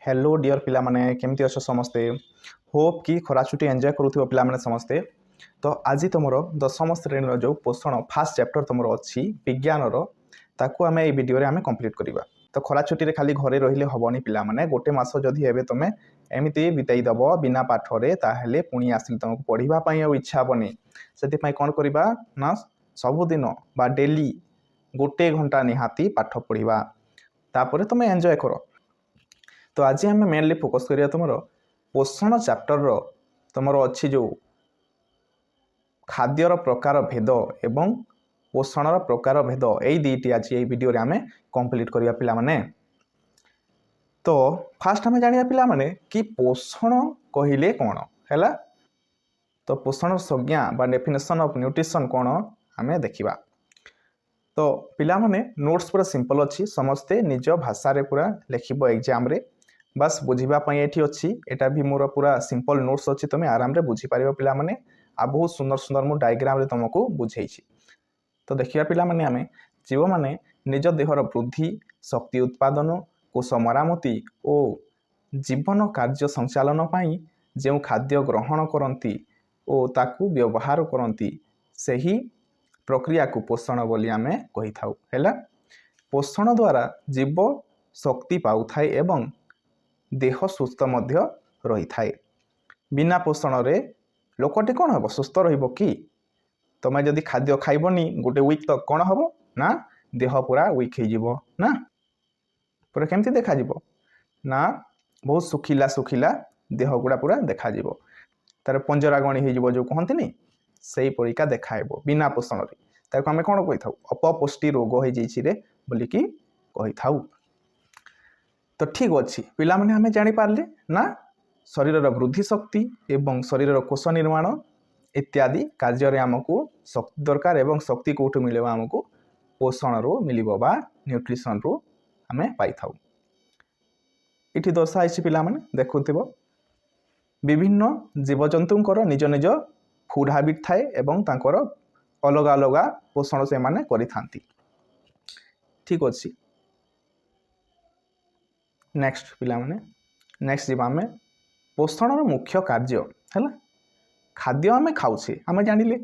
Hello dear पिला माने केमती अच्छे समस्ते होप कि खरा छुट्टी एंजॉय करूथिबो पिला माने समस्ते। तो आज तुमर दशम श्रेणी जो पोषण फास्ट चैप्टर तुमर अच्छी विज्ञान ताकू आम ये वीडियो आम कंप्लीट करवा। तो खरा छुट्टी खाली घरे रहिले हबनी पिला माने गोटे मास जदि एबे तुमे एमती बिताई दब बिना पाठरे ताहेले पुणी आसिले तुमको पढ़िबा पई आ इच्छा हबनी। सेति पई कोन करबा ना सबुदिन बा डेली गोटे घंटा निहाती पाठ पढ़िबा तापरे तुमे एंजॉय करो। तो आज आम मेनली फोकस करिया तुम पोषण चैप्टर तुम अच्छी जो खाद्यर प्रकार भेद एवं पोषण प्रकार भेद यही दुईटी आज ये वीडियो रे आम कंप्लीट करिया पिला माने। तो फास्ट आम जानिया पिला माने कि पोषण कहिले कौन हैला। तो पोषण संज्ञा बा डेफिनेशन ऑफ न्यूट्रिशन कौन आम देखिबा। तो पिला माने नोट्स पूरा सिंपल अच्छी समस्ते निज भाषा रे पूरा लिखिबो एग्जाम रे बस बुझापी ये अच्छी एटा भी मोर पूरा सिंपल नोट्स अच्छी तुम आराम से बुझीपार पिला माने आ बहुत सुंदर सुंदर मु डायग्राम रे तुमको बुझे। तो देखिया पिला माने आमे जीव माने निज देहर वृद्धि शक्ति उत्पादन कोष मरामती और जीवन कार्य संचालन पाई जो खाद्य ग्रहण करती और ताकू व्यवहार करती सही प्रक्रिया को पोषण बोली आमे कहि थाउ हैला। पोषण द्वारा जीव शक्ति पाउ थाए एवं देह सुस्थ मध्य रही थाए। बिना पोषण रे लोकटी कौन हम सुस्थ रहिबो कि तुम जदि खाद्य खाइबनी गोटे वीक तक कौन हम ना देह पूरा वीक हो ना पूरा केमती देखा जीवो ना बहुत सुखिला सुखिला देह गुड़ा पूरा देखा जीवो तार पंजरा गणी हो जो कहती से परिका देखाइबो बिना पोषण रे ताको आमे कौन कहि थाउ अपपुष्टि रोग हो जाइछि रे बोलिकी कहि थाउ। तो ठीक अच्छी पिला माने हमें जानी पारले ना शरीर वृद्धि शक्ति एवं शरीर कोष निर्माण इत्यादि कार्य आमको शक्ति दरकार एवं शक्ति कौटू मिले आमको पोषण रू मिलिबो बा न्यूट्रिशन रू आमे पाई थाउ। इठी दर्शाई पिला माने देखुथिबो विभिन्न जीवजंतुंकर निज निज फूड हैबिट थाए एवं तांकर अलग अलग पोषण से माने करि थांती। ठीक अच्छी नेक्स्ट पिला माने नेक्स्ट जीवा आमे पोषण मुख्य कार्य है खाद्य आमे खाऊे आमे जानिले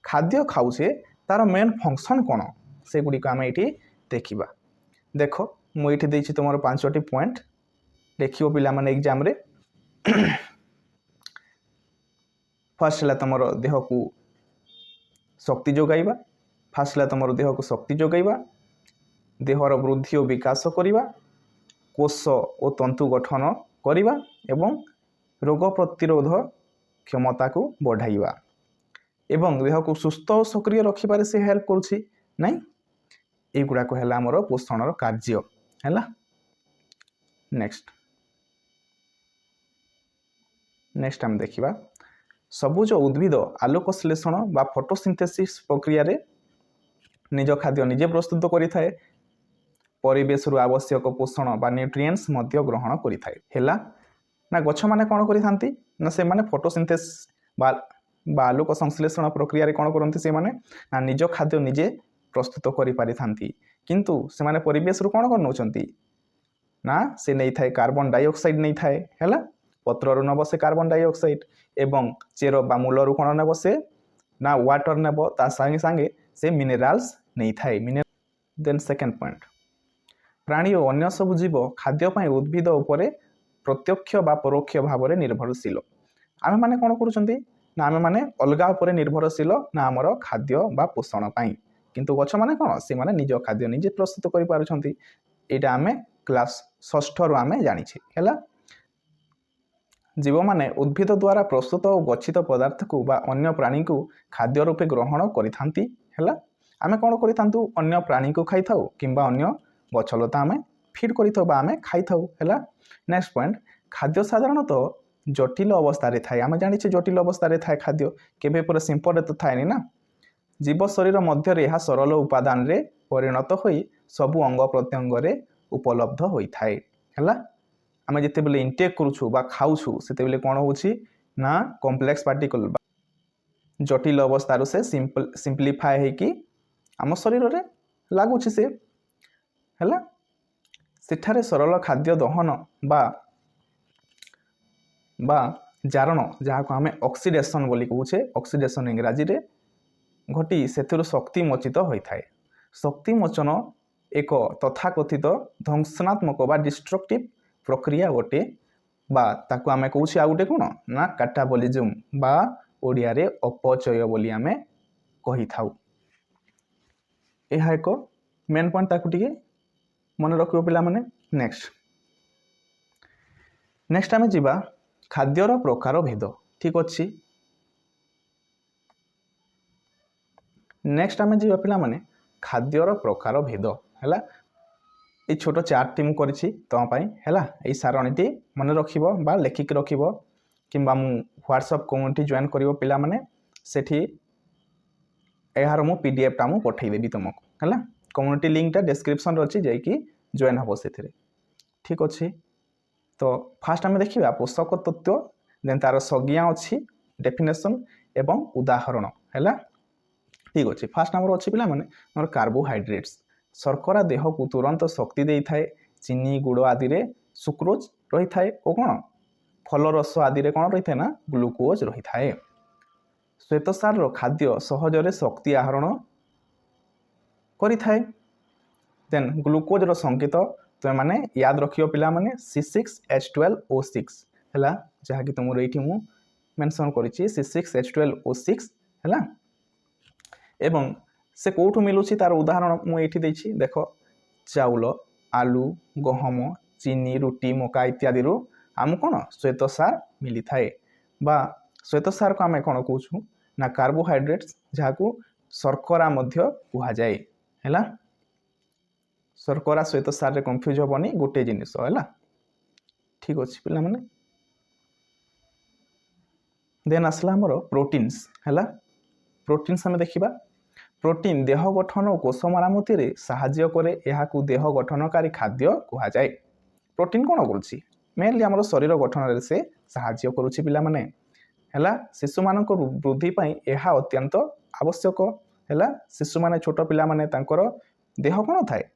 खाद्य खाऊे तार मेन फंक्शन कौन से गुड़िक आमे ये देखा। देख मुझे देती तुम 5टी पॉइंट देखियो पिला माने एग्जाम रे। फर्स्ट है तुम देह को शक्ति जोगाइबा फास्ट है तुम देह को शक्ति जोगाइबा देहर वृद्धि और विकास करवा कोष और तंतु गठन करवा एवं रोग प्रतिरोध क्षमता को बढ़ाइबा एवं देह को सुस्थ और सक्रिय रखिबारे से हेल्प करुछि नहीं एगुड़ाक है आमर पोषण कार्य है। नेक्स्ट नेक्स्ट आम देखा सबुज उद्भिद आलोक श्लेषण बा फोटोसिंथेसिस प्रक्रिया रे निज खाद्य निजे प्रस्तुत करिथाए परिवेश रु आवश्यक पोषण बा न्यूट्रिएंट्स मध्य ग्रहण करिथाए हैला ना गछ माने कोन करिथांती ना से माने फोटोसिंथेसिस बा आलोक संश्लेषण प्रक्रिया रे कोन करंती से माने ना निज खाद्य निजे प्रस्तुत करि पारिथांती किंतु से माने परिवेश रु कोन नउचंती ना से नै थाए कार्बन डाइऑक्साइड नै थाए हैला पत्र रु नब से कार्बन डाइऑक्साइड एवं चेर बा मूल रु कोन नेब से ना वाटर नेब ता संगे संगे से मिनरल्स नै थाए। देन सेकंड पॉइंट प्राणी और अन्य सब जीव खाद्य पाई उद्भिद उपरे प्रत्यक्ष बा परोक्ष भाव में निर्भरशील आमे माने कोन करूछंती ना आमे माने अलगा उपरे निर्भरशील ना हमर खाद्य बा पोषण पाई किंतु गछ माने कोन से माने निज खाद्य निजे प्रस्तुत करि पारुछंती एटा आमे क्लास 6 रु आमे जानि छी हैला। जीव माने उद्भिद द्वारा प्रस्तुत और गच्छित पदार्थ को बा अन्य प्राणी को खाद्य रूपे ग्रहण करिथांती हैला। आमे कोन करिथांतु अन्य प्राणी को खाइ थाउ किंबा अन्य गछलता आमे फीड करिथाउ बा आमे खाइ थाउ हैला। नेक्स्ट पॉइंट खाद्य साधारणतः जटिल अवस्था रे थाए आमे जानि छी जटिल अवस्था रे थाए खाद्य केबे पूरा सिंपल रे तो थाए ना जीव शरीर मध्य रे हा सरल उपादान रे परिणत होई सबु अंग प्रत्यंग रे उपलब्ध होई थाए हैला। आमे जते बेले इंटेक करूछु बा खाउछु सेते बेले कोन होछि ना कॉम्प्लेक्स पार्टिकल जटिल अवस्था रो से सिंपलीफाई है कि आम शरीर रे लागुछि से हैला। सेठारे सरल खाद्य दहन बा बा जारण जहाँ आम ऑक्सीडेशन बोली कहूचे ऑक्सीडेशन इंग्राजी रे घटी से शक्ति मोचित होता है। शक्ति मोचन एक तथाकथित ध्वंसनात्मक बा डिस्ट्रक्टिव प्रक्रिया गोटे बा ताकू आमे कहूचे आ गोटे कौन ना काटाबोलिज्म बा ओडिया रे अपचय बोली आमे कही थाउ। यह एक मेन पॉइंट ताकू टिके मन रखियो पिला माने। नेक्स्ट आमे जिबा खाद्यर प्रकार भेद। ठीक अच्छी नेक्स्ट आमे जिबा पिला माने खाद्यर प्रकार भेद हैला। ये छोट चार्ट मु करिछि तम पई हैला। एई सारणीटी मन रखिबो बा लेखिक रखिबो किंबा मु व्हाट्सएप कम्युनिटी जॉइन करिवो पिला माने सेठी एहार मु पीडीएफ टा मु पठै देबी तुमको हैला। कम्युनिटी लिंक टा डिस्क्रिप्शन रे अछि जाई कि जॉइन हबो सेथिरे। ठीक अछि तो फास्ट आमे देखिबा पोषक तत्व देन तार संज्ञा अछि डेफिनेशन एवं उदाहरण हैला। ठीक अच्छे फास्ट नंबर अच्छी पिला माने हमर कार्बोहाइड्रेट्स शर्करा देह को तुरंत शक्ति दे थाए। चीनी गुड़ आदि रे सुक्रोज रही थाए और कौन फल रस आदि रे कौन रही थाए ना ग्लूकोज रही थाए। श्वेतसार रो खाद्य सहजरे शक्ति आहरण करि थाए। देन ग्लूकोज रो संकेत तो माने याद रखियो पिला माने C6H12O6 हैला जहा कि तुम एठी मु मेंशन करिछि C6H12O6 हैला। एवं से कोठु मिलुछि तार उदाहरण मु एठी दैछि देख चाउल आलू गहम चीनी रुटी मका इत्यादि रु आम कोन श्वेतसार मिली थाए बा श्वेतसार को आमे कोन कहूछु ना कार्बोहाइड्रेट्स जहा को शर्करा मध्य कुहा जाए हैला। शर्करा श्वेतसार रे कंफ्यूज होबनी गोटे जिनिस हैला। ठीक अछि पिला माने। देन आसला हमरो प्रोटीन्स हैला। प्रोटीन्स हमें देखिबा प्रोटीन देह गठन और कोष मरामती रे साहाय्य करे। यहा को देह गठनकारी खाद्य कुहा जाए। प्रोटीन कोन करूछि मेनली हमरो शरीर गठन रे से साहाय्य करूछि पिला माने हैला। शिशु मानक वृद्धि पई यहा अत्यंत आवश्यक हैला। शिशु माने छोट पिला माने तांकर देह कोन थाए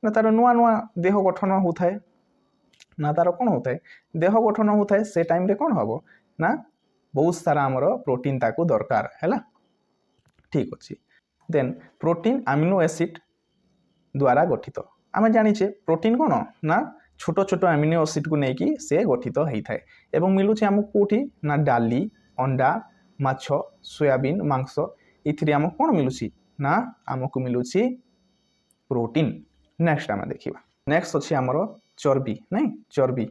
ना तार नुआ नुआ देह गठन होथाए ना तार कोन होथाए देह गठन होथाए से टाइम रे कोन हबो ना बहुत सारा हमरो प्रोटीन ताकू दरकार हैला। ठीक अच्छे देन प्रोटीन अमीनो एसिड द्वारा गठित आमे जानिछे प्रोटीन कोन ना छोट छोट अमीनो एसिड को नेकी से गठित होता है एवं मिलुछि हमको कोठी ना डाली अंडा माछ सोयाबीन मांस इथिरे हमको कोन मिलुछि ना हमको मिलुछि प्रोटीन। नेक्स्ट आमे देखिबा नेक्स्ट अछि हमरो चर्बी नहीं चर्बी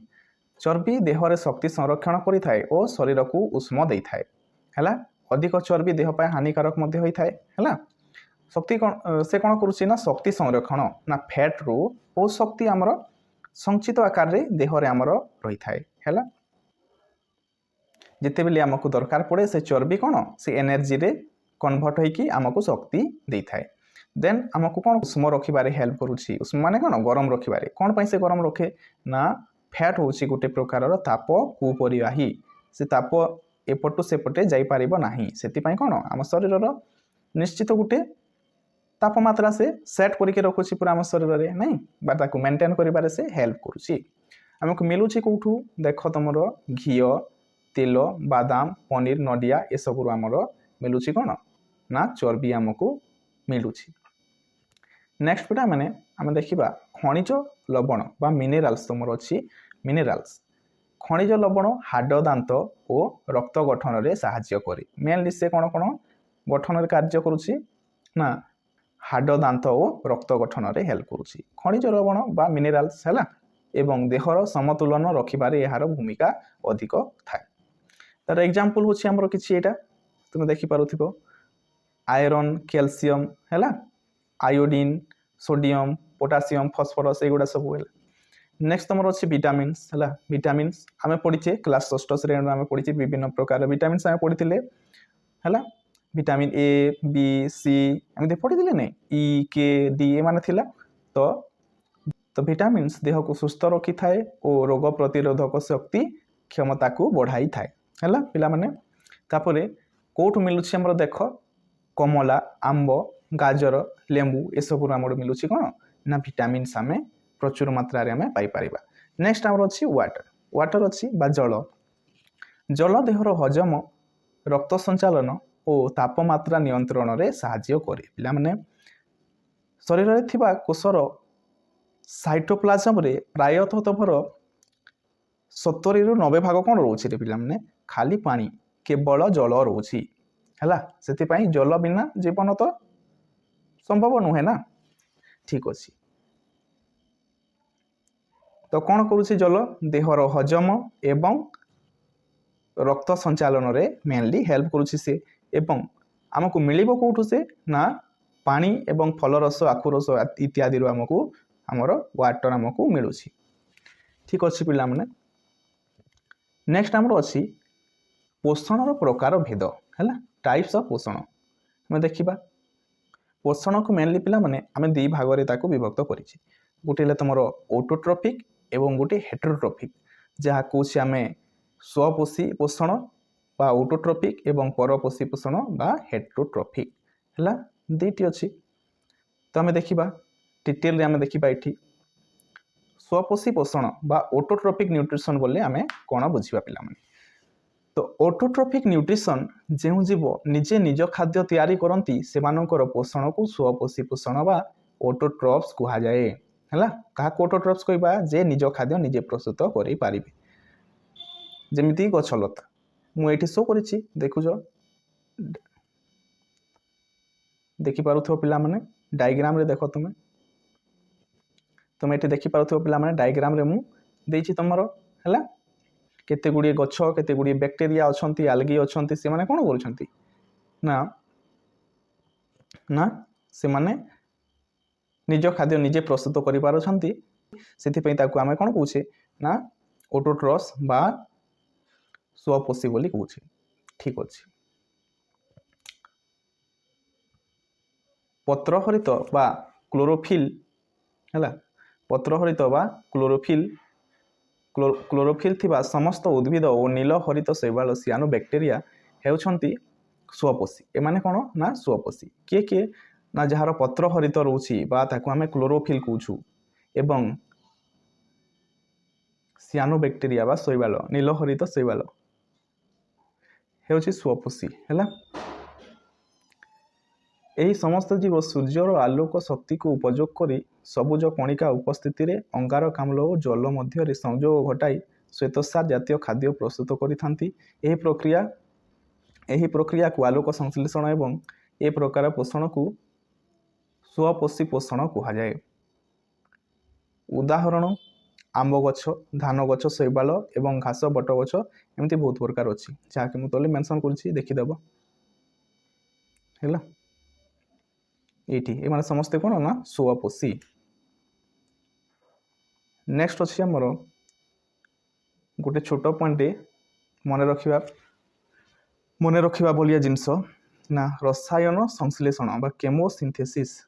चर्बी देह रे शक्ति संरक्षण करि थाए और शरीर को उष्म देई थाए हैला। अधिक चर्बी देह पाए हानिकारक मध्य होई थाए हैला। शक्ति कोन से कोन करूछि ना शक्ति संरक्षण ना फैट रो ओ शक्ति हमरो संचित आकार रे देह रे हमरो रही थाए हैला। जेते बेले हमको दरकार पड़े से चर्बी कोन से एनर्जी रे कन्वर्ट होई कि हमको शक्ति देई थाए। देन हमको कोन उष्म रखिबारे हेल्प करूछि। उष्म माने कोन गरम रखिबारे कोन पई से गरम रखे ना फैट होछि गोटे प्रकारर ताप कुपरिवाही से ताप एपटू सेपटे जाई पारिबो नाही सेति पई कोन हम शरीरर निश्चित गोटे तापमात्रा से सेट करके रखुछि पूरा हम शरीर रे नहीं बा ताकू मेंटेन करिबारे से हेल्प करूछि। हमको मिलुछि कोठू देख तमरो घी तेल बादाम पनीर नडिया ए सब रु हमरो मिलुछि कोन ना चर्बी हमको मिलुछि। नेक्स्ट पिटा माने हम देखिबा खनिज लवण बा मिनरल्स तमरो अछि मिनरल्स खनिज लवण हाड दांत और रक्त गठन रे साहाय्य करे। मेनली से कोन कोन गठन रे कार्य करूछि ना हाड दांत और रक्त गठन रे हेल्प करूछि खनिज लवण बा मिनरल्स हैला। एवं देहर समतुलन रखिबारे यार भूमिका अधिक थाए। तार एग्जांपल होछि हमरो किछि एटा तुम देखि पारुथिबो आयरन कैल्शियम हैला आयोडीन सोडियम पोटासियम फॉस्फोरस एगुडा सब हैला। नेक्स्ट तमर अछि विटामिन्स हैला। विटामिन्स आमे पढिचे क्लास 6 श्रेणी आमे पढिचे विभिन्न प्रकार विटामिन्स आमे पढिथिले हैला। विटामिन ए बी सी आमे दे पढिथिले नै ई के डी ए माने थिला तो विटामिन्स देह को सुस्थ रखी थाए और रोग प्रतिरोधक शक्ति क्षमता को बढ़ाई थाए हैला पिला माने। तापरे कोठु मिलुछि हमरो देख कमला आंब गाजर लेंबू ए सब रु हमरो मिलुछि कोन ना विटामिन्स आमे प्रचुर मात्रा रे आमे पाई परिबा। नेक्स्ट हमरो अछि वाटर वाटर अच्छी बा जल जल देहर हजम रक्त संचालन और तापमात्रा नियंत्रण रे साहाय्य करे पिला माने शरीर रे थिबा कोषर साइटोप्लाज्म रे प्रायतः तमर 70 ରୁ 90 भाग कौन रोचे रे पिला माने खाली पानी केवल जल रोची हैला सेति जल बिना जीवन तो संभव नुहे ना ठीक अच्छे तो कौन करुच्ची जल देहर हजम एवं रक्त संचालन रे मेनली हेल्प करुच्ची से एवं आमको मिलिबो कोठु से ना पानी एवं फलरस आखुरस इत्यादि आमको आमर वाटर आमको मिलूची ठीक अच्छे पिला माने नेक्स्ट आमर अच्छी पोषण प्रकार भेद है टाइप्स ऑफ पोषण आम देखा पोषण को मेनली पिला माने आम दी भाग में विभक्त कर गोटे तुम ऑटोट्रोफिक एवं गोटे हेटेरोट्रोफिक जहाँ कौच आम स्वपोषी पोषण बा ऑटोट्रोफिक एवं परपोषी पोषण बा हेटेरोट्रोफिक है दुईटी अच्छी तो आम देखा डिटेल आम देखा ये स्वपोषी पोषण बा ऑटोट्रोफिक न्यूट्रिशन बोले आम कौन बुझा पिला माने तो ऑटोट्रोफिक न्यूट्रिशन जो जीव निजे निज खाद्य तैयारी करती से पोषण को स्वपोषी पोषण बा ऑटोट्रॉप्स कहा जाए है क्या ऑटोट्रॉप्स कहबा जे निज खाद्य निजे प्रस्तुत करें पारे जमीती गछलता मुझे शो कर देखुच देखिपु पिला माने डायग्राम रे देख तुम ये देखिपु पिला माने डायग्राम रे मुझे तुमर है केते गुड़िए गछ केते गुड़िए बैक्टेरिया अच्छी आलगी अच्छी से माने कौन करुछंती ना ना से माने निज खाद्य निजे प्रस्तुत करि पारुछंती सेथिपई ताकू आमे कौन कहूचे ना ऑटोट्रॉप्स बा स्वपोषी बोली कहूचे ठीक अच्छे पत्रहरित बा क्लोरोफिल है पत्रहरित बा क्लोरोफिल थिबा समस्त उद्भिद और नील हरित शैवाल सियानो बैक्टेरिया हेउछंती स्वपोषी एमाने कौन ना स्वपोषी किए किए ना जार पत्र हरित रोची बा ताकू आमे क्लोरोफिल कहूँ एवं सियानो बैक्टेरिया बा शैवाल नील हरित शैवाल हेउछि स्वपोषी है यही समस्त जीव सूर्यर आलोक शक्ति को उपयोग करी सबुज कणिका उपस्थिति रे अंगारकाम्ल और जल मध्य संयोग घटाई श्वेतसार जातीय खाद्य प्रस्तुत करिथांती एही प्रक्रिया को आलोक संश्लेषण एवं ए प्रकार पोषण को स्वपोषी पोषण कहा जाए उदाहरण आंब गछ धान गछ शैवाल एवं घास बट गछ एमती बहुत प्रकार अच्छी जहाँकि मुझे तले मेंशन करुच्ची देखीदेव है ये समस्ते कौन ना स्वपोषी नेक्स्ट अच्छी आमर गोटे छोट पॉइंट मन रखा भलिया जिनस ना रसायन संश्लेषण बा केमोसिंथेसिस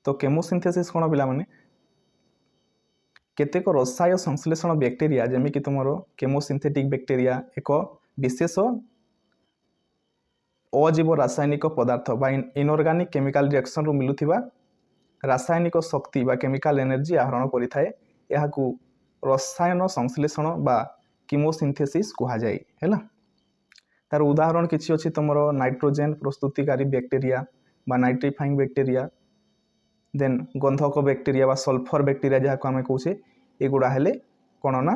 तो केमोसिंथेसिस कौन पिला माने केतेक रसायन संश्लेषण बैक्टेरिया जेमिकी तुमर केमोसिंथेटिक बैक्टेरिया एक विशेष अजीव रासायनिक पदार्थ बा इनऑर्गेनिक केमिकल रिएक्शन रू मिलुथिबा रासायनिक शक्ति बा केमिकल एनर्जी आहरण करिथाए याकू रसायन संश्लेषण बा कीमोसिंथेसिस कहा जाए है तार उदाहरण किछि अछि तुमर नाइट्रोजेन प्रस्तुतिकारी बैक्टेरिया बा नाइट्रिफाइंग बैक्टेरिया देन गंधक बैक्टेरिया बा सल्फर बैक्टेरिया जहाँ आम कहे एगुड़ा हेले कौन ना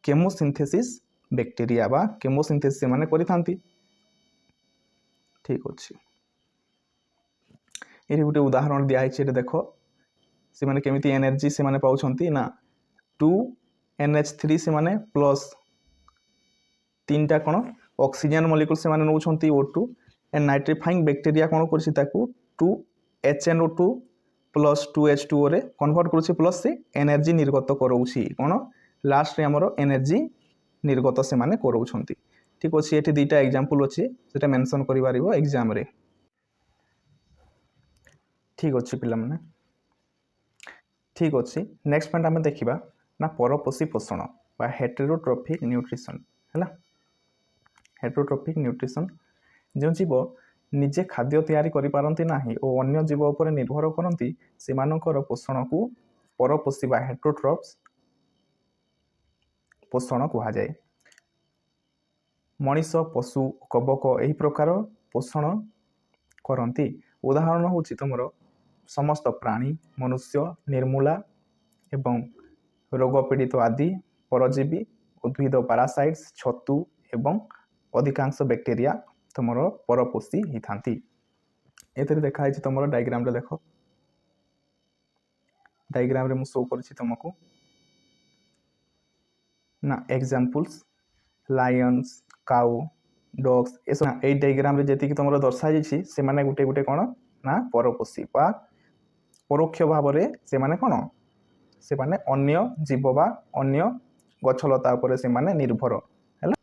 केमोसिंथेसिस बैक्टेरिया बा केमोसिंथेसिस माने करिथांती ठीक अच्छे ये गोटे उदाहरण दिखाई देख से माने केमिति एनर्जी से माने पाउछंती ना 2NH3 से माने प्लस 3टा कौन ऑक्सीजन मॉलिक्यूल से माने नौछंती O2 एंड नाइट्रिफाइंग बैक्टेरिया कौन करछि ताकू 2HNO2 प्लस 2H2O रे कन्वर्ट करुछि प्लस से एनर्जी निर्गत करोछि कौन लास्ट रे हमरो एनर्जी निर्गत से माने करोछंती ठीक अच्छे ये दुईटा एग्जांपल अच्छे से मेंशन करि पारिबो एग्जाम रे ठीक अच्छे पिला माने ठीक अच्छे नेक्स्ट पॉइंट आम देखा ना परपोषी पोषण बा हेटेरोट्रोफिक न्यूट्रिशन है हेटेरोट्रोफिक न्यूट्रिशन जो जीव निजे खाद्य तैयारी करि पारंती नाही और अन्य जीव उपर निर्भर करती से पोषण को ପରପୋଷୀ ବା ହେଟରୋଟ୍ରଫ୍ସ ପୋଷଣ କୁହାଯାଏ। ମଣିଷ, ପଶୁ, କବକ ଏହି ପ୍ରକାର ପୋଷଣ କରନ୍ତି। ଉଦାହରଣ ହେଉଛି ତୁମର ସମସ୍ତ ପ୍ରାଣୀ, ମନୁଷ୍ୟ, ନିର୍ମୂଲା ଏବଂ ରୋଗ ପୀଡ଼ିତ ଆଦି, ପରଜୀବୀ, ଉଦ୍ଭିଦ ପାରାସାଇଟ୍ସ, ଛତୁ ଏବଂ ଅଧିକାଂଶ ବ୍ୟାକ୍ଟେରିଆ ତୁମର ପରପୋଷୀ ହେଇଥାନ୍ତି। ଏଥିରେ ଦେଖାହେଇଛି ତୁମର ଡାଇଗ୍ରାମରେ ଦେଖ, ଡାଇଗ୍ରାମରେ ମୁଁ ଶୋ କରିଛି ତୁମକୁ ନା ଏକ୍ଜାମ୍ପଲ୍ସ ଲାୟନ୍ସ, କାଉ, ଡଗ୍ସ ଏସବୁ। ଏଇ ଡାଇଗ୍ରାମରେ ଯେତିକି ତୁମର ଦର୍ଶାଯାଇଛି ସେମାନେ ଗୋଟେ ଗୋଟେ କ'ଣ ନା ପରପୋଷୀ ବା ପରୋକ୍ଷ ଭାବରେ ସେମାନେ କ'ଣ ସେମାନେ ଅନ୍ୟ ଜୀବ ବା ଅନ୍ୟ ଗଛଲତା ଉପରେ ସେମାନେ ନିର୍ଭର ହେଲା।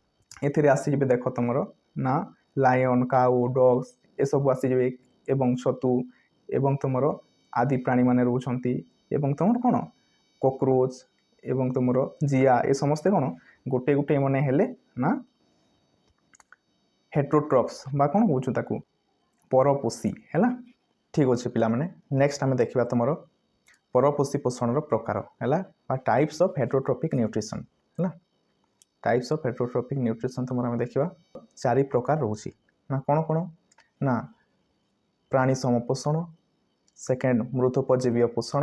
ଏଥିରେ ଆସିଯିବେ ଦେଖ ତୁମର ନା ଲାୟନ୍, କାଉ, ଡଗ୍ସ ଏସବୁ ଆସିଯିବେ ଏବଂ ଛତୁ ଏବଂ ତୁମର ଆଦି ପ୍ରାଣୀମାନେ ରହୁଛନ୍ତି ଏବଂ ତୁମର କ'ଣ କକରୋଚ ଏବଂ ତୁମର ଜିଆ ଏ ସମସ୍ତେ କ'ଣ ଗୋଟେ ଗୋଟେ ମାନେ ହେଲେ ନା ହେଟରୋଟ୍ରଫ୍ସ ବା କ'ଣ କହୁଛୁ ତାକୁ ପରପୋଷୀ ହେଲା। ଠିକ୍ ଅଛି ପିଲାମାନେ, ନେକ୍ସଟ ଆମେ ଦେଖିବା ତୁମର ପରପୋଷୀ ପୋଷଣର ପ୍ରକାର ହେଲା ବା ଟାଇପ୍ସ ଅଫ୍ ହେଟରୋଟ୍ରଫିକ୍ ନ୍ୟୁଟ୍ରିସନ୍ ହେଲା। ଟାଇପ୍ସ ଅଫ୍ ହେଟରୋଟ୍ରଫିକ୍ ନ୍ୟୁଟ୍ରିସନ୍ ତୁମର ଆମେ ଦେଖିବା 4 ପ୍ରକାର ରହୁଛି ନା କ'ଣ କ'ଣ ନା ପ୍ରାଣୀ ସମପୋଷଣ, ସେକେଣ୍ଡ ମୃତୋପଜୀବୀୟ ପୋଷଣ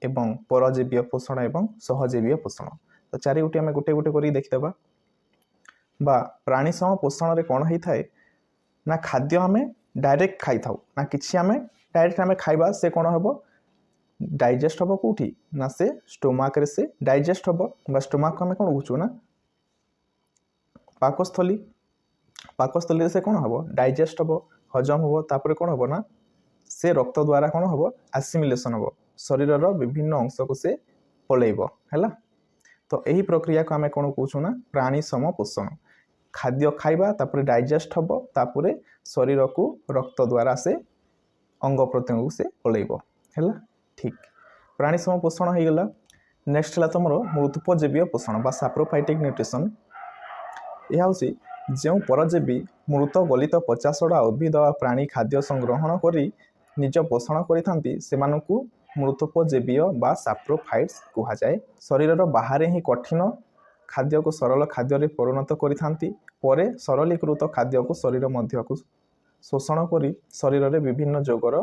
ଏବଂ ପରଜୀବୀୟ ପୋଷଣ ଏବଂ ସହଜୀବୀୟ ପୋଷଣ। ତ 4 ଗୋଟି ଆମେ ଗୋଟେ ଗୋଟେ କରିକି ଦେଖିଦେବା। ବା ପ୍ରାଣୀ ସମପୋଷଣରେ କ'ଣ ହେଇଥାଏ ନା ଖାଦ୍ୟ ଆମେ ଡାଇରେକ୍ଟ ଖାଇଥାଉ ନା କିଛି ଆମେ ଡାଇରେକ୍ଟ ଆମେ ଖାଇବା ସେ କ'ଣ ହେବ ଡାଇଜେଷ୍ଟ ହେବ କେଉଁଠି ନା ସେ ଷ୍ଟୋମାକରେ ସେ ଡାଇଜେଷ୍ଟ ହେବ ବା ଷ୍ଟୋମାକକୁ ଆମେ କ'ଣ କହୁଛୁ ନା ପାକସ୍ଥଳୀ, ପାକସ୍ଥଳୀରେ ସେ କ'ଣ ହେବ ଡାଇଜେଷ୍ଟ ହେବ, ହଜମ ହେବ, ତାପରେ କ'ଣ ହେବ ନା ସେ ରକ୍ତ ଦ୍ୱାରା କ'ଣ ହେବ ଆସିମିଲେସନ୍ ହେବ, ଶରୀରର ବିଭିନ୍ନ ଅଂଶକୁ ସେ ପଳେଇବ ହେଲା। ତ ଏହି ପ୍ରକ୍ରିୟାକୁ ଆମେ କ'ଣ କହୁଛୁ ନା ପ୍ରାଣୀ ସମପୋଷଣ। ଖାଦ୍ୟ ଖାଇବା ତାପରେ ଡାଇଜେଷ୍ଟ ହେବ, ତାପରେ ଶରୀରକୁ ରକ୍ତ ଦ୍ୱାରା ସେ ଅଙ୍ଗ ପ୍ରତ୍ୟଙ୍ଗକୁ ସେ ପଳେଇବ ହେଲା। ଠିକ୍, ପ୍ରାଣୀ ସମପୋଷଣ ହେଇଗଲା। ନେକ୍ସଟ ହେଲା ତୁମର ମୃତୋପଜୀବୀୟ ପୋଷଣ ବା ସାପ୍ରୋଫାଇଟିକ୍ ନ୍ୟୁଟ୍ରିସନ୍। ଏହା ହେଉଛି ଯେଉଁ ପରଜୀବୀ ମୃତ ଗଲିତ ପଚାସଢ଼ା ଉଦ୍ଭିଦ ବା ପ୍ରାଣୀ ଖାଦ୍ୟ ସଂଗ୍ରହଣ କରି ନିଜ ପୋଷଣ କରିଥାନ୍ତି ସେମାନଙ୍କୁ ମୃତୋପଜୀବୀୟ ବା ସାପ୍ରୋଫାଇଟ୍ସ କୁହାଯାଏ। ଶରୀରର ବାହାରେ ହିଁ କଠିନ ଖାଦ୍ୟକୁ ସରଳ ଖାଦ୍ୟରେ ପରିଣତ କରିଥାନ୍ତି, ପରେ ସରଳୀକୃତ ଖାଦ୍ୟକୁ ଶରୀର ମଧ୍ୟକୁ ଶୋଷଣ କରି ଶରୀରରେ ବିଭିନ୍ନ ଯୋଗର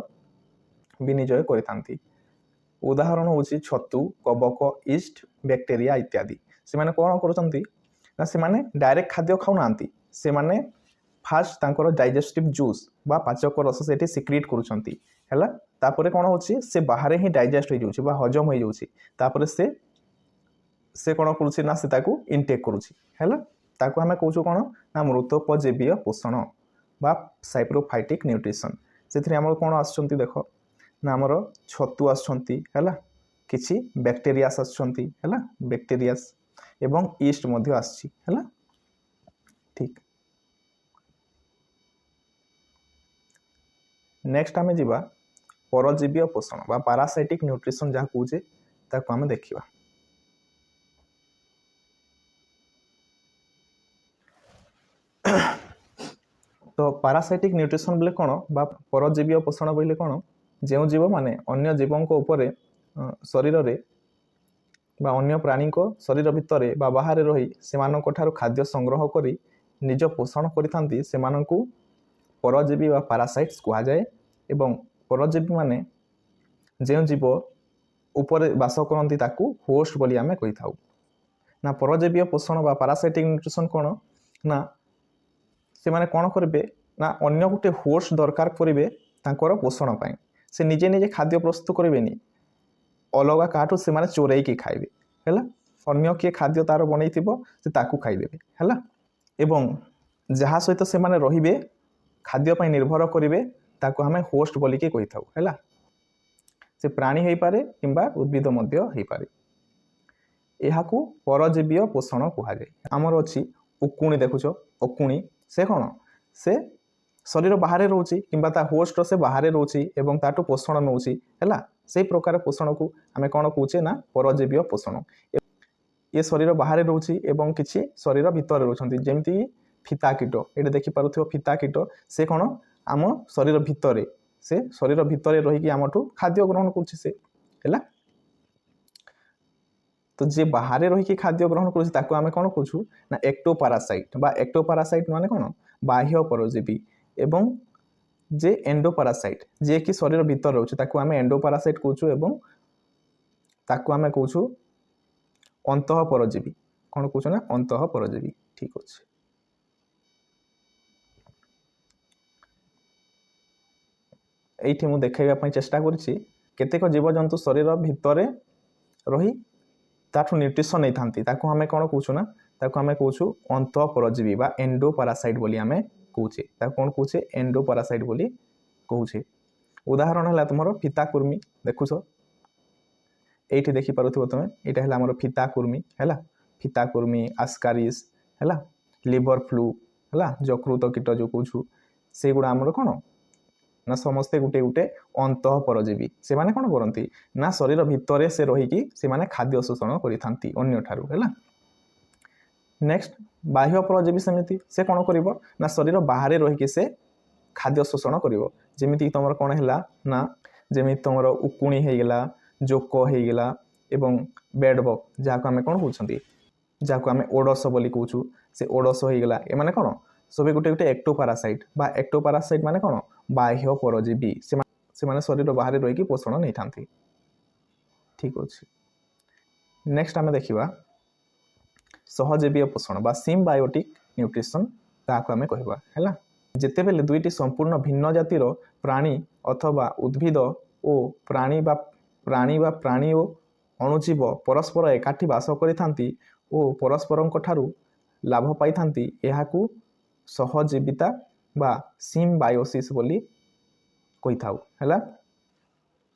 ବିନିଯୋଗ କରିଥାନ୍ତି। ଉଦାହରଣ ହେଉଛି ଛତୁ, କବକ, ଇଷ୍ଟ, ବ୍ୟାକ୍ଟେରିଆ ଇତ୍ୟାଦି। ସେମାନେ କ'ଣ କରୁଛନ୍ତି ନା ସେମାନେ ଡାଇରେକ୍ଟ ଖାଦ୍ୟ ଖାଉନାହାନ୍ତି, ସେମାନେ ଫାଷ୍ଟ ତାଙ୍କର ଡାଇଜେଷ୍ଟିଭ୍ ଜୁସ୍ ବା ପାଚକ ରସ ସେଠି ସିକ୍ରିଟ୍ କରୁଛନ୍ତି ହେଲା। ତାପରେ କ'ଣ ହେଉଛି ସେ ବାହାରେ ହିଁ ଡାଇଜେଷ୍ଟ ହେଇଯାଉଛି ବା ହଜମ ହେଇଯାଉଛି, ତାପରେ ସେ କ'ଣ କରୁଛି ନା ସେ ତାକୁ ଇନଟେକ୍ କରୁଛି ହେଲା। ତାକୁ ଆମେ କହୁଛୁ କ'ଣ ନା ମୃତୋପଜୀବୀୟ ପୋଷଣ ବା ସାପ୍ରୋଫାଇଟିକ୍ ନ୍ୟୁଟ୍ରିସନ୍। ସେଥିରେ ଆମର କ'ଣ ଆସୁଛନ୍ତି ଦେଖ ନା ଆମର ଛତୁ ଆସୁଛନ୍ତି ହେଲା, କିଛି ବ୍ୟାକ୍ଟେରିଆସ୍ ଆସୁଛନ୍ତି ହେଲା, ବ୍ୟାକ୍ଟେରିଆସ୍ ଏବଂ ଇଷ୍ଟ ମଧ୍ୟ ଆସିଛି ହେଲା। ଠିକ୍, ନେକ୍ସଟ ଆମେ ଯିବା ପରଜୀବୀୟ ପୋଷଣ ବା ପାରାସାଇଟିକ୍ ନ୍ୟୁଟ୍ରିସନ୍ ଯାହା କହୁଛେ ତାକୁ ଆମେ ଦେଖିବା। ତ ପାରାସାଇଟିକ୍ ନ୍ୟୁଟ୍ରିସନ୍ ବୋଲେ କ'ଣ ବା ପରଜୀବୀୟ ପୋଷଣ ବୋଇଲେ କ'ଣ ଯେଉଁ ଜୀବମାନେ ଅନ୍ୟ ଜୀବଙ୍କ ଉପରେ ଶରୀରରେ ବା ଅନ୍ୟ ପ୍ରାଣୀଙ୍କ ଶରୀର ଭିତରେ ବା ବାହାରେ ରହି ସେମାନଙ୍କ ଠାରୁ ଖାଦ୍ୟ ସଂଗ୍ରହ କରି ନିଜ ପୋଷଣ କରିଥାନ୍ତି ସେମାନଙ୍କୁ ପରଜୀବୀ ବା ପାରାସାଇଟ୍ସ କୁହାଯାଏ। ଏବଂ ପରଜୀବୀ ମାନେ ଯେଉଁ ଜୀବ ଉପରେ ବାସ କରନ୍ତି ତାକୁ ହୋଷ୍ଟ ବୋଲି ଆମେ କହିଥାଉ। ନା ପରଜୀବୀୟ ପୋଷଣ ବା ପାରାସାଇଟିକ୍ ନ୍ୟୁଟ୍ରିସନ୍ କ'ଣ ନା ସେମାନେ କ'ଣ କରିବେ ନା ଅନ୍ୟ ଗୋଟେ ହୋଷ୍ଟ ଦରକାର କରିବେ ତାଙ୍କର ପୋଷଣ ପାଇଁ। ସେ ନିଜେ ନିଜେ ଖାଦ୍ୟ ପ୍ରସ୍ତୁତ କରିବେନି, ଅଲଗା କାହାଠୁ ସେମାନେ ଚୋରେଇକି ଖାଇବେ ହେଲା। ଅନ୍ୟ କିଏ ଖାଦ୍ୟ ତାର ବନେଇଥିବ ସେ ତାକୁ ଖାଇଦେବେ ହେଲା। ଏବଂ ଯାହା ସହିତ ସେମାନେ ରହିବେ ଖାଦ୍ୟ ପାଇଁ ନିର୍ଭର କରିବେ ତାକୁ ଆମେ ହୋଷ୍ଟ ବୋଲିକି କହିଥାଉ ହେଲା। ସେ ପ୍ରାଣୀ ହେଇପାରେ କିମ୍ବା ଉଦ୍ଭିଦ ମଧ୍ୟ ହେଇପାରେ। ଏହାକୁ ପରଜୀବୀୟ ପୋଷଣ କୁହାଯାଏ। ଆମର ଅଛି ଉକୁଣି, ଦେଖୁଛ ଉକୁଣି ସେ କ'ଣ ସେ ଶରୀର ବାହାରେ ରହୁଛି କିମ୍ବା ତା ହୋଷ୍ଟର ସେ ବାହାରେ ରହୁଛି ଏବଂ ତାଠୁ ପୋଷଣ ନେଉଛି ହେଲା। ସେଇ ପ୍ରକାର ପୋଷଣକୁ ଆମେ କ'ଣ କହୁଛେ ନା ପରଜୀବୀୟ ପୋଷଣ। ଏ ଶରୀର ବାହାରେ ରହୁଛି ଏବଂ କିଛି ଶରୀର ଭିତରେ ରହୁଛନ୍ତି, ଯେମିତିକି ଫିତା କୀଟ, ଏଇଠି ଦେଖିପାରୁଥିବ ଫିତା କୀଟ ସେ କ'ଣ ଆମ ଶରୀର ଭିତରେ, ସେ ଶରୀର ଭିତରେ ରହିକି ଆମଠୁ ଖାଦ୍ୟ ଗ୍ରହଣ କରୁଛି ସେ ହେଲା। तो जे बाहर रही खाद्य ग्रहण कर आम कौन कौचु ना एक्टोपारासाइट बा एक्टोपारासाइट माने कौन बाह्य परजीवी एवं जे एंडोपारासाइट जे कि शरीर भीतर रोचे ताकू आम एंडोपारासाइट कौचु एवं ताकू आम कौचु अंतः परजीवी कौन कौचु ना अंतः परजीवी ठीक अच्छे ये मुझे देखा चेष्टा करतेक जीवजंतु शरीर भितर रही ताठू न्यूट्रिशन नहीं था आम कौन कौचु ना आम कौचु अंतः परजीवी बा एंडोपारासाइट बोली आम कौचे कौन कौचे एंडोपारासाइट बोली कौचे उदाहरण है तुम फीताकुर्मी देखुछ ये देखिपुव तुम यहाँ है फीताकुर्मी है फीताकुर्मी आस्कारिस है लिवर फ्लू है जकृत कीट जो कौचु से गुड़ा आमर कौन ना समस्ते गोटे गोटे अंतः परजीवी से माने कौन करती ना शरीर भितर से रहीकि से माने खाद्य शोषण करिथांती अन्य ठारू है नेक्स्ट बाह्य परजीवी सेमिति से कौन करिवो ना शरीर बाहर रहीकि से खाद्य शोषण करिवो जेमिति तुमर कौन है ना जेमिति तुमर उकुणी होगला जोक होगला एवं बेडबग जहाँ आम कौन कहते जहाँ आम ओडस बोली कहूँ से ओडस होगला ए माने कौन सब गोटे गोटे एक्टोपारासाइट बा एक्टोपारासाइट माने कौन बाह्य परजीवी से माने शरीर बाहर रहीकि पोषण नहीं था ठीक अच्छे नेक्स्ट आम देखा सहजीवीय पोषण बा सिम्बायोटिक न्यूट्रिशन ताकू आम कहवा है जिते बेले दुईटी संपूर्ण भिन्न जातिर प्राणी अथवा उद्भिद और प्राणी और अणुजीव परस्पर एकाठी बास करिथांती और परस्परंक ठारू लाभ पाइथांती एहाकू सहजीविता बा सिम्बायोसिस बोली कही थाउ है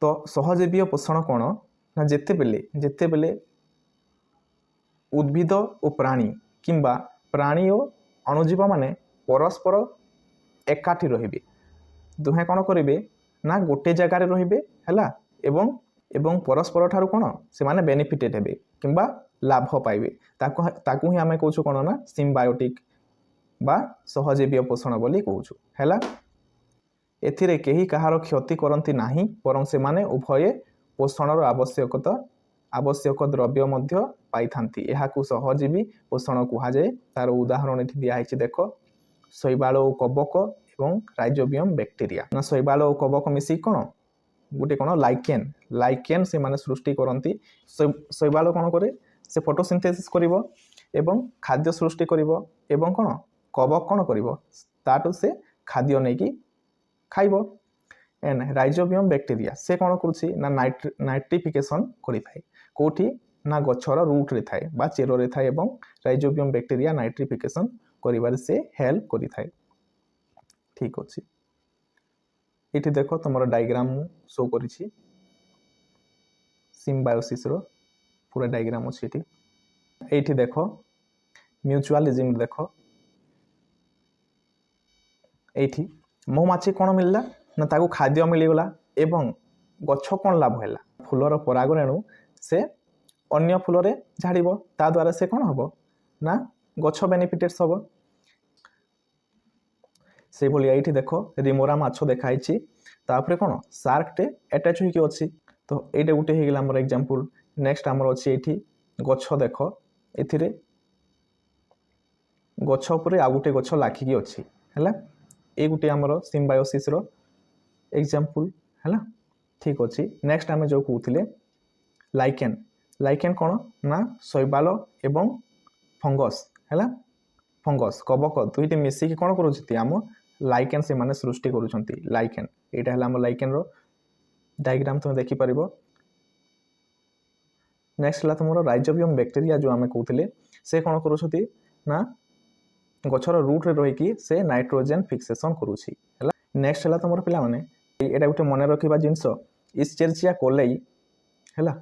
तो सहजीवीय पोषण कौन ना जिते बेले उद्भिद और प्राणी किंबा प्राणी और अणुजीव माने परस्पर एकाठी रहिबे दुहे कौन करेंगे ना गोटे जगार रहिबे है एवं परस्पर ठारू कौन से माने बेनिफिटेड हेबे किंबा लाभ पाइबे ताकू ही आमे कहूँ कौन ना सिम्बायोटिक बा सहजीवीय पोषण बोली कहूँ है एथिरे केही कहार क्षति करती नाही बरं से माने उभये पोषणर आवश्यक द्रव्य मध्य पाइथांती एहाकू सहजीवी पोषण कहुए तार उदाहरण ये दिखाई देख शैवाल और कवक एवं राइजोबियम बैक्टीरिया ना शैवाल और कवक मिसी कौन गोटे कौन लाइकेन से माने सृष्टि करती शैवाल कौन करे से फोटोसिंथेसिस करिवो एवं खाद्य सृष्टि करिवो एवं कौन कवक कौन करिवो ताटू से खाद्य नहीं कि खाइबो एंड राइजोबियम बैक्टीरिया से कौन करुछि ना नाइट्रिफिकेशन करिथाय कोठी ना गछर रूट रे थाए बा चेर रे थाए एवं राइजोबियम बैक्टीरिया नाइट्रिफिकेशन करिवार से हेल्प करिथाय ठीक अछि इठी देखो तुमरो डायग्राम शो करिछि सिम्बायोसिस रो पूरा डायग्राम अछि इठी एठी देखो म्यूचुअलिज्म देखो एठी महुमाछी कौन मिलला ना ताकू खाद्य मिलगला एवं गछ कौन लाभ है फूलर परागरेणु से अन्य फूल रे झाड़िबो ता द्वारा से कौन हबो ना गछ बेनिफिटेड हबो से भली एठी देखो रिमोरा माछ देखाइछि तापरे कौन शार्क टे अटैच होइके अछि तो एटा गुटे हे गेला हमर एग्जांपल नेक्स्ट हमर अछि एठी गछ देखो एथिरे गछ ऊपर आ गुटे गछ लाखिकी अछि हैला ए गुटे हमर सिम्बायोसिस रो एग्जांपल हैला ठीक अछि नेक्स्ट आमे जो कहउथिले लाइकेन कौन ना शैवाल एवं फंगस है फंगस कवक दुईटी मिसिकी कौन करुँच आम लाइकेन से माने सृष्टि करुँच लाइकेन यहाँ है आम लाइकेन रो डायग्राम तुम देखिपर नेक्स्ट है तुम राइजोबियम बैक्टीरिया जो आम कहते से कौन करुँच ना गछर रूट रे रहीकि से नाइट्रोजेन फिक्सेशन करुँची नेक्स्ट है तुम पिला माने एटा गोटे मन रखा जिनस इस्चेरिचिया कोलेई है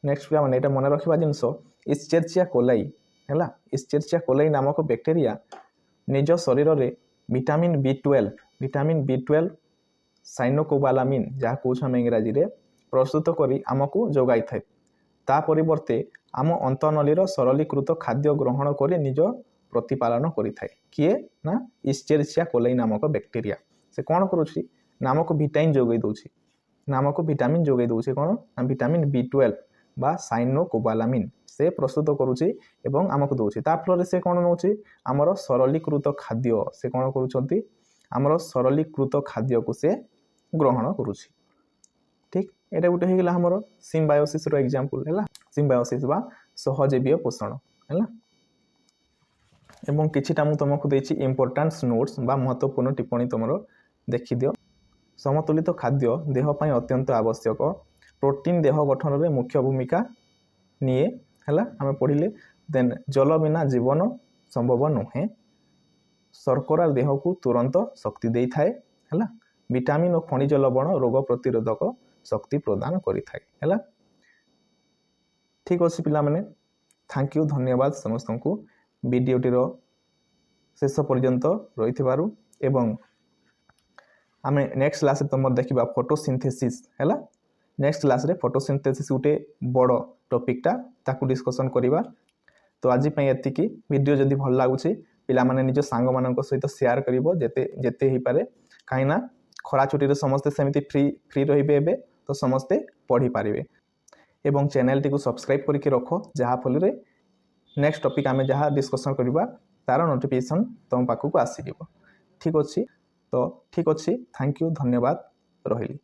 नेक्स्ट पिला माने एटा मन रखा जिनस इस्चेरिचिया कोलाई है इस्चेरिचिया कोलाई नामक बैक्टीरिया निज शरीर में विटामिन B12 साइनोकोबालामिन जहाँ कौन इंग्राजी रे प्रस्तुत करी आमको जोगाई थाए ता परिवर्ते आम अंतनलीर सरलीकृत खाद्य ग्रहण कर निज प्रतिपालन करिथाए किए ना इस्चेरिचिया कोलाई नामक बैक्टीरिया से कौन करुँची ना आमको विटामिन जोगाई दउछि नामक विटामिन जोगे दूचे कौन विटामिन B12 बा साइनोकोबालामिन से प्रस्तुत करुच्ची एवं आमको दूसरी ता फल से कौन नौ आमर सरलीकृत खाद्य से कौन करुँच आमर सरलीकृत खाद्य को से ग्रहण करुच्ची ठीक एटा गोटे होगा आमर सिम्बायोसिस रो एग्जांपल है सिम्बायोसिस बा सहजीवीय पोषण है एवं किछिटा मु तुमको देछि इंपोर्टेंस नोट्स बा महत्वपूर्ण टिप्पणी तुम देखि दियो समतुलित खाद्य देह ପାଇଁ अत्यंत आवश्यक प्रोटीन देह गठन में मुख्य भूमिका निए है आम पढ़िले देन जल बिना जीवन संभव नुहे शर्करा देह को तुरंत शक्ति दे थाए है विटामिन और खनिज लवण रोग प्रतिरोधक शक्ति प्रदान करि थाए है ठीक अच्छे पिला माने थैंक यू धन्यवाद समस्त को वीडियोटीर शेष पर्यंत रही एवं आमे नेक्स्ट क्लास तुम देखा फोटोसिंथेसिस है नेक्स्ट क्लास रे फोटोसिंथेसिस गोटे बड़ टॉपिकटा ताकू डिस्कशन करवा तो आज ये वीडियो जदि भल लगुच पिला माने निज सांग मानक सहित शेयर करिवो जेते जेते ही पारे कहीं खरा छुट्टी रे समस्ते सेमिति फ्री रहिबे तो समस्ते पढ़ी पारिबे एवं चैनल टी को सब्सक्राइब करके रख जहाँ फल नेक्स्ट टॉपिक आमे जहाँ डिस्कशन करवा तार नोटिफिकेशन तुम पाखक आसीजिवो ठीक अच्छे तो ठीक अच्छे थैंक यू धन्यवाद रही।